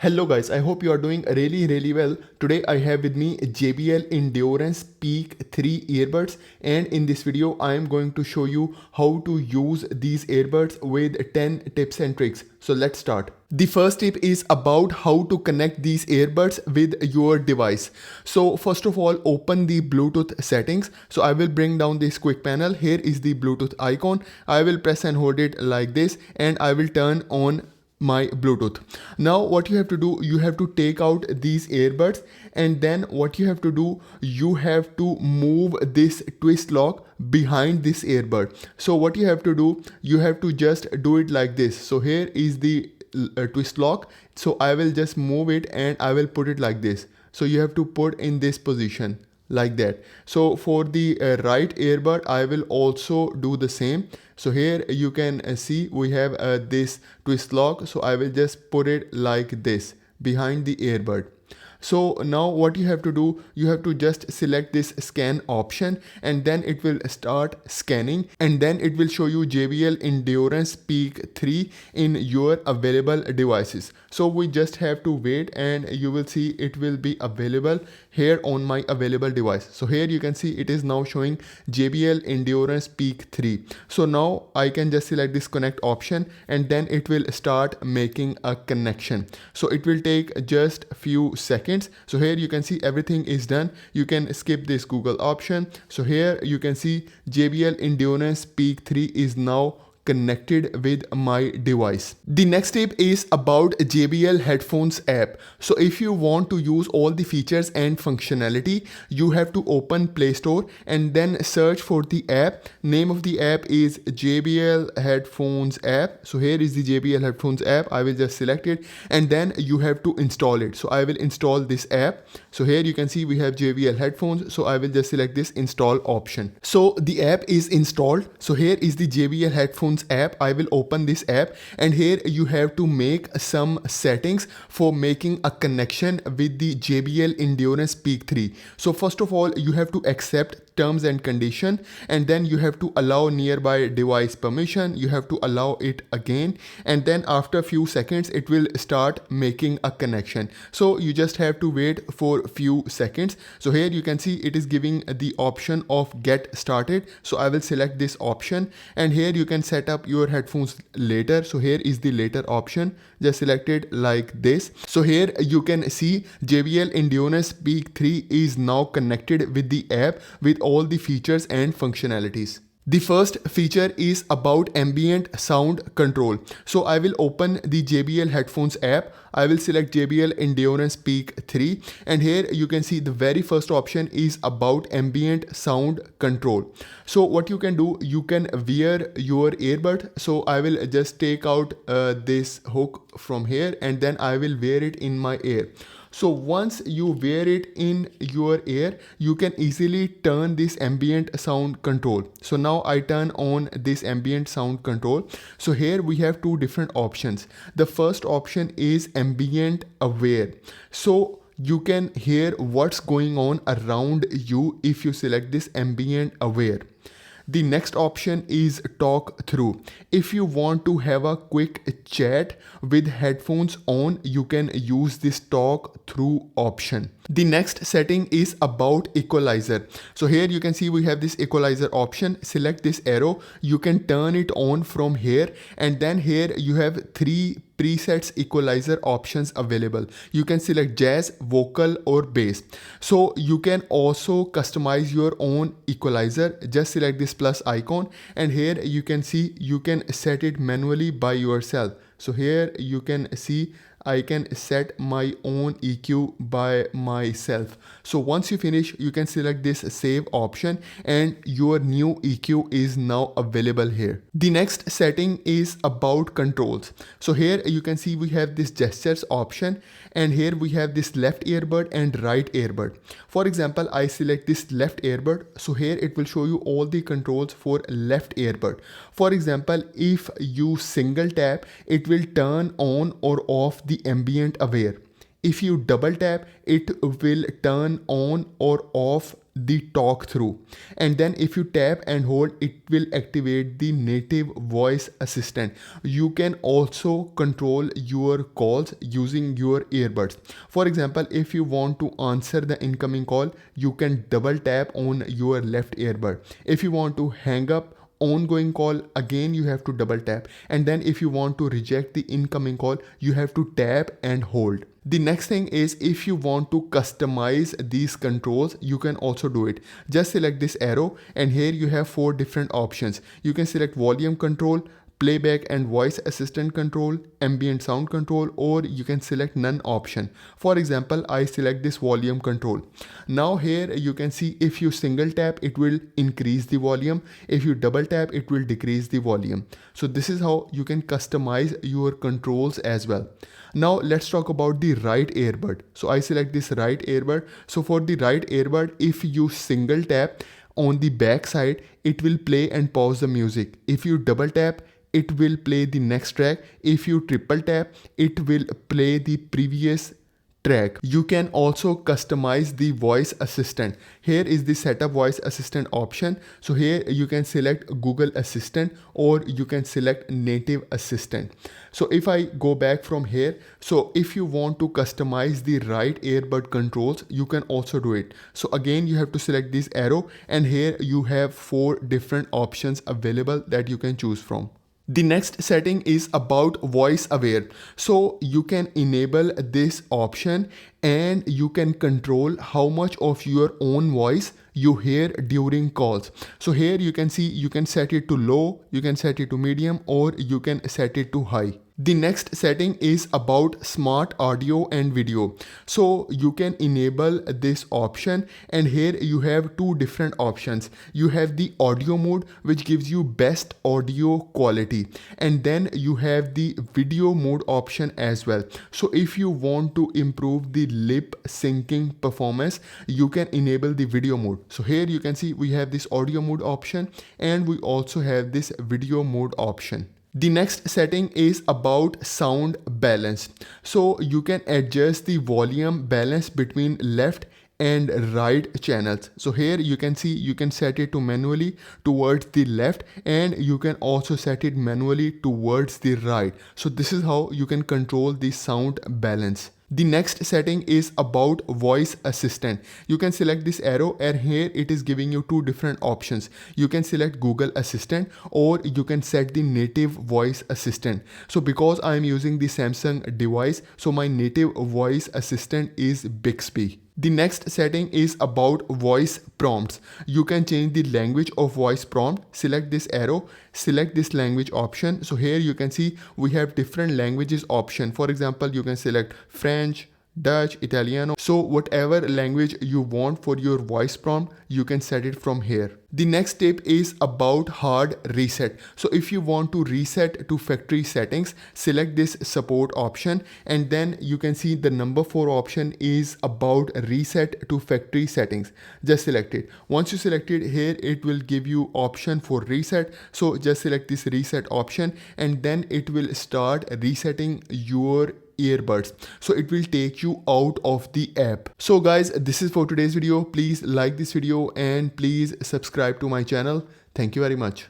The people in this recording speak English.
Hello guys, I hope you are doing really well. Today I have with me JBL Endurance Peak 3 earbuds, and in this video I am going to show you how to use these earbuds with 10 tips and tricks. So let's start. The first tip is about how to connect these earbuds with your device. So first of all, open the Bluetooth settings. So I will bring down this quick panel. Here is the Bluetooth icon. I will press and hold it like this, and I will turn on my Bluetooth. Now what you have to do, you have to take out these earbuds, and then what you have to do, you have to move this twist lock behind this earbud. So what you have to do, you have to just do it like this. So here is the twist lock. So I will just move it and I will put it like this. So you have to put in this position like that. So for the right earbud, I will also do the same. So here you can see we have this twist lock. So I will just put it like this behind the earbud. So now what you have to do, you have to just select this scan option, and then it will start scanning, and then it will show you JBL Endurance Peak 3 in your available devices. So we just have to wait, and you will see it will be available here on my available device. So here you can see it is now showing JBL Endurance Peak 3. So now I can just select this connect option, and then it will start making a connection. So it will take just a few seconds. So here you can see everything is done. You can skip this Google option. So here you can see JBL Endurance Peak 3 is now connected with my device. The next tip is about JBL Headphones app. So if you want to use all the features and functionality, you have to open Play Store and then search for the app. Name of the app is JBL Headphones app. So here is the JBL Headphones app. I will just select it, and then you have to install it. So I will install this app. So here you can see we have JBL headphones. So I will just select this install option. So the app is installed. So here is the JBL Headphones app. I will open this app, and here you have to make some settings for making a connection with the JBL Endurance Peak 3. So first of all, you have to accept terms and condition, and then you have to allow nearby device permission. You have to allow it again, and then after a few seconds it will start making a connection. So you just have to wait for a few seconds. So here you can see it is giving the option of get started. So I will select this option, and here you can set up your headphones later. So here is the later option. Just select it like this. So here you can see JBL Endurance Peak 3 is now connected with the app with all the features and functionalities. The first feature is about ambient sound control. So I will open the JBL Headphones app. I will select JBL Endurance Peak 3, and here you can see the very first option is about ambient sound control. So what you can do, you can wear your earbud. So I will just take out this hook from here, and then I will wear it in my ear. So once you wear it in your ear, you can easily turn this ambient sound control. So now I turn on this ambient sound control. So here we have two different options. The first option is ambient aware. So you can hear what's going on around you if you select this ambient aware. The next option is talk through. If you want to have a quick chat with headphones on, you can use this talk through option. The next setting is about equalizer. So here you can see we have this equalizer option. Select this arrow. You can turn it on from here, and then here you have three presets equalizer options available. You can select jazz, vocal, or bass. So you can also customize your own equalizer. Just select this plus icon, and here you can see you can set it manually by yourself. So here you can see I can set my own EQ by myself. So once you finish, you can select this save option, and your new EQ is now available here. The next setting is about controls. So here you can see we have this gestures option, and here we have this left earbud and right earbud. For example, I select this left earbud. So here it will show you all the controls for left earbud. For example, if you single tap, it will turn on or off the ambient aware. If you double tap, it will turn on or off the talk through, and then if you tap and hold, it will activate the native voice assistant. You can also control your calls using your earbuds. For example, if you want to answer the incoming call, you can double tap on your left earbud. If you want to hang up ongoing call, again you have to double tap, and then if you want to reject the incoming call, you have to tap and hold. The next thing is, if you want to customize these controls, you can also do it. Just select this arrow, and here you have 4 different options. You can select volume control, playback and voice assistant control, ambient sound control, or you can select none option. For example, I select this volume control. Now here you can see, if you single tap, it will increase the volume. If you double tap, it will decrease the volume. So this is how you can customize your controls as well. Now let's talk about the right earbud. So I select this right earbud. So for the right earbud, if you single tap on the back side, it will play and pause the music. If you double tap, it will play the next track. If you triple tap, it will play the previous track. You can also customize the voice assistant. Here is the setup voice assistant option. So here you can select Google Assistant, or you can select native assistant. So if I go back from here, so if you want to customize the right earbud controls, you can also do it. So again, you have to select this arrow, and here you have 4 different options available that you can choose from. The next setting is about voice aware. So you can enable this option, and you can control how much of your own voice you hear during calls. So here you can see, you can set it to low, you can set it to medium, or you can set it to high. The next setting is about smart audio and video. So you can enable this option, and here you have 2 different options. You have the audio mode, which gives you best audio quality, and then you have the video mode option as well. So if you want to improve the lip syncing performance, you can enable the video mode. So here you can see we have this audio mode option, and we also have this video mode option. The next setting is about sound balance. So you can adjust the volume balance between left and right channels. So here you can see, you can set it to manually towards the left, and you can also set it manually towards the right. So this is how you can control the sound balance. The next setting is about voice assistant. You can select this arrow, and here it is giving you 2 different options. You can select Google Assistant, or you can set the native voice assistant. So because I am using the Samsung device, so my native voice assistant is Bixby. The next setting is about voice prompts. You can change the language of voice prompt. Select this arrow, select this language option. So here you can see we have different languages option. For example, you can select French, Dutch, Italiano. So whatever language you want for your voice prompt, you can set it from here. The next tip is about hard reset. So if you want to reset to factory settings, select this support option, and then you can see the number 4 option is about reset to factory settings. Just select it. Once you select it, here it will give you option for reset. So just select this reset option, and then it will start resetting your earbuds. So it will take you out of the app. So guys, this is for today's video. Please like this video, and please subscribe to my channel. Thank you very much.